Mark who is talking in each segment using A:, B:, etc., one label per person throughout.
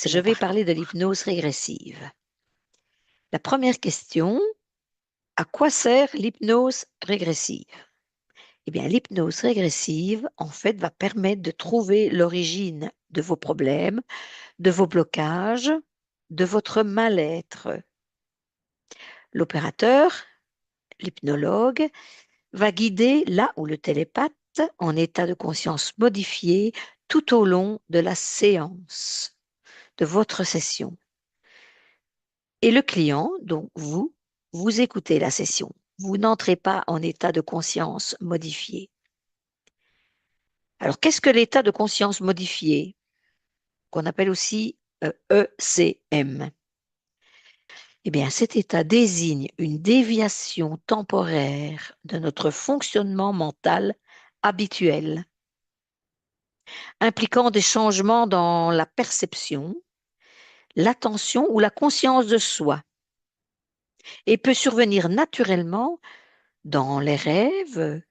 A: Je vais parler de l'hypnose régressive. La première question, à quoi sert l'hypnose régressive? Eh bien, l'hypnose régressive, en fait, va permettre de trouver l'origine de vos problèmes, de vos blocages, de votre mal-être. L'opérateur, l'hypnologue, va guider là où le télépathe, en état de conscience modifié, tout au long de la séance, de votre session. Et le client, donc vous écoutez la session. Vous n'entrez pas en état de conscience modifié. Alors, qu'est-ce que l'état de conscience modifié, qu'on appelle aussi ECM? Eh bien, cet état désigne une déviation temporaire de notre fonctionnement mental habituel, impliquant des changements dans la perception, l'attention ou la conscience de soi, et peut survenir naturellement dans les rêveries,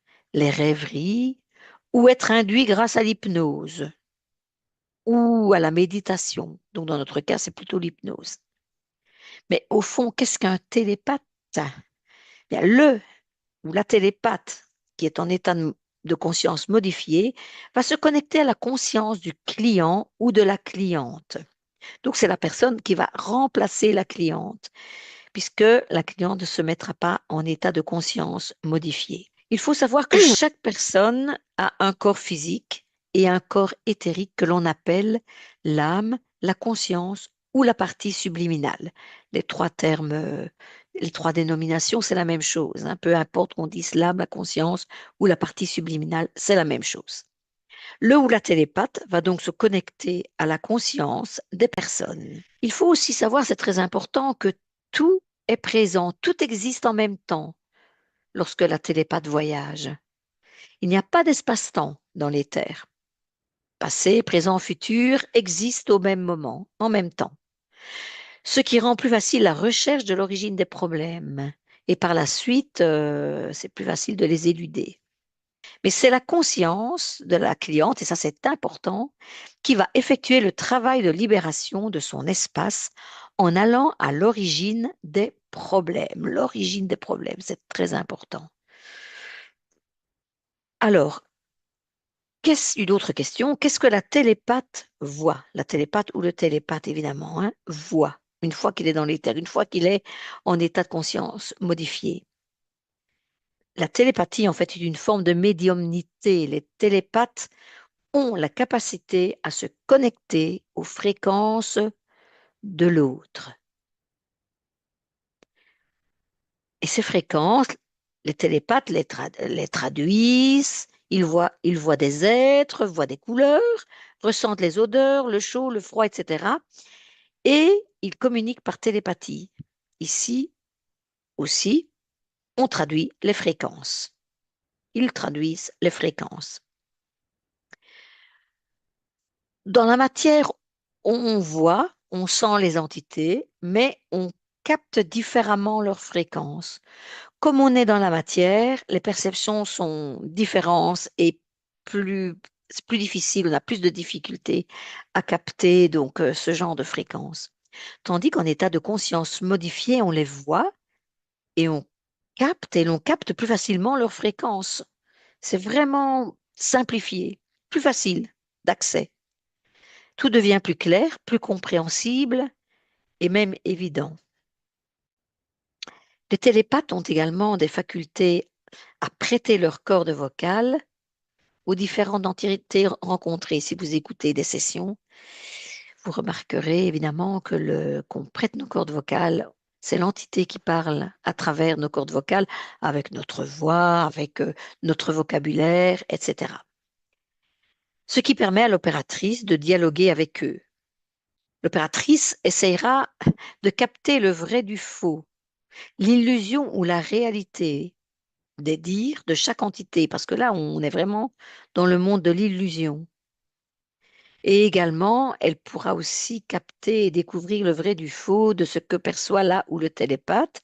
A: ou être induit grâce à l'hypnose ou à la méditation. Donc, dans notre cas, c'est plutôt l'hypnose. Mais au fond, qu'est-ce qu'un télépathe? Bien, le ou la télépathe qui est en état de conscience modifié va se connecter à la conscience du client ou de la cliente. Donc, c'est la personne qui va remplacer la cliente, puisque la cliente ne se mettra pas en état de conscience modifié. Il faut savoir que chaque personne a un corps physique et un corps éthérique que l'on appelle l'âme, la conscience ou la partie subliminale. Les trois termes, les trois dénominations, c'est la même chose, hein. Peu importe qu'on dise l'âme, la conscience ou la partie subliminale, c'est la même chose. Le ou la télépathe va donc se connecter à la conscience des personnes. Il faut aussi savoir, c'est très important, que tout est présent, tout existe en même temps lorsque la télépathe voyage. Il n'y a pas d'espace-temps dans l'éther. Passé, présent, futur existent au même moment, en même temps. Ce qui rend plus facile la recherche de l'origine des problèmes. Et par la suite, c'est plus facile de les éluder. Mais c'est la conscience de la cliente, et ça c'est important, qui va effectuer le travail de libération de son espace en allant à l'origine des problèmes. L'origine des problèmes, c'est très important. Alors, une autre question, qu'est-ce que la télépathe voit? La télépathe ou le télépathe, évidemment, hein, voit, une fois qu'il est dans l'éther, une fois qu'il est en état de conscience modifié. La télépathie, en fait, est une forme de médiumnité. Les télépathes ont la capacité à se connecter aux fréquences de l'autre. Et ces fréquences, les télépathes les traduisent, ils voient des êtres, voient des couleurs, ressentent les odeurs, le chaud, le froid, etc. Et ils communiquent par télépathie. Ici aussi, on traduit les fréquences. Ils traduisent les fréquences. Dans la matière, on voit, on sent les entités, mais on capte différemment leurs fréquences. Comme on est dans la matière, les perceptions sont différentes et plus, c'est plus difficile, on a plus de difficultés à capter donc ce genre de fréquences. Tandis qu'en état de conscience modifié, on les voit et on capte et l'on capte plus facilement leurs fréquences. C'est vraiment simplifié, plus facile d'accès. Tout devient plus clair, plus compréhensible et même évident. Les télépathes ont également des facultés à prêter leur corde vocale aux différentes entités rencontrées. Si vous écoutez des sessions, vous remarquerez évidemment qu'on prête nos cordes vocales. C'est l'entité qui parle à travers nos cordes vocales avec notre voix, avec notre vocabulaire, etc. Ce qui permet à l'opératrice de dialoguer avec eux. L'opératrice essayera de capter le vrai du faux, l'illusion ou la réalité des dires de chaque entité, parce que là, on est vraiment dans le monde de l'illusion. Et également, elle pourra aussi capter et découvrir le vrai du faux de ce que perçoit là ou le télépathe.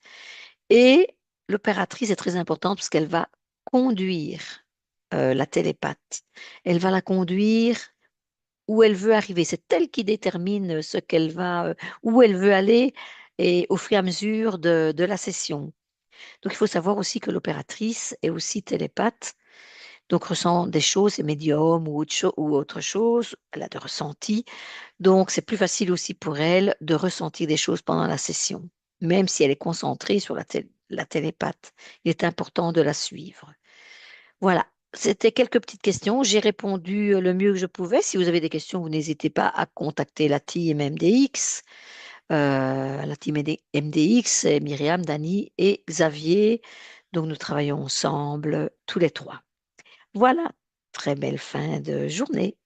A: Et l'opératrice est très importante parce qu'elle va conduire la télépathe. Elle va la conduire où elle veut arriver. C'est elle qui détermine ce qu'elle va, où elle veut aller et au fur et à mesure de la session. Donc, il faut savoir aussi que l'opératrice est aussi télépathe, donc ressent des choses, c'est médium ou autre chose, elle a de ressenti. Donc, c'est plus facile aussi pour elle de ressentir des choses pendant la session, même si elle est concentrée sur la télépathe. Il est important de la suivre. Voilà, c'était quelques petites questions. J'ai répondu le mieux que je pouvais. Si vous avez des questions, vous n'hésitez pas à contacter la team MDX. La team MDX, c'est Myriam, Dani et Xavier. Donc, nous travaillons ensemble tous les trois. Voilà, très belle fin de journée.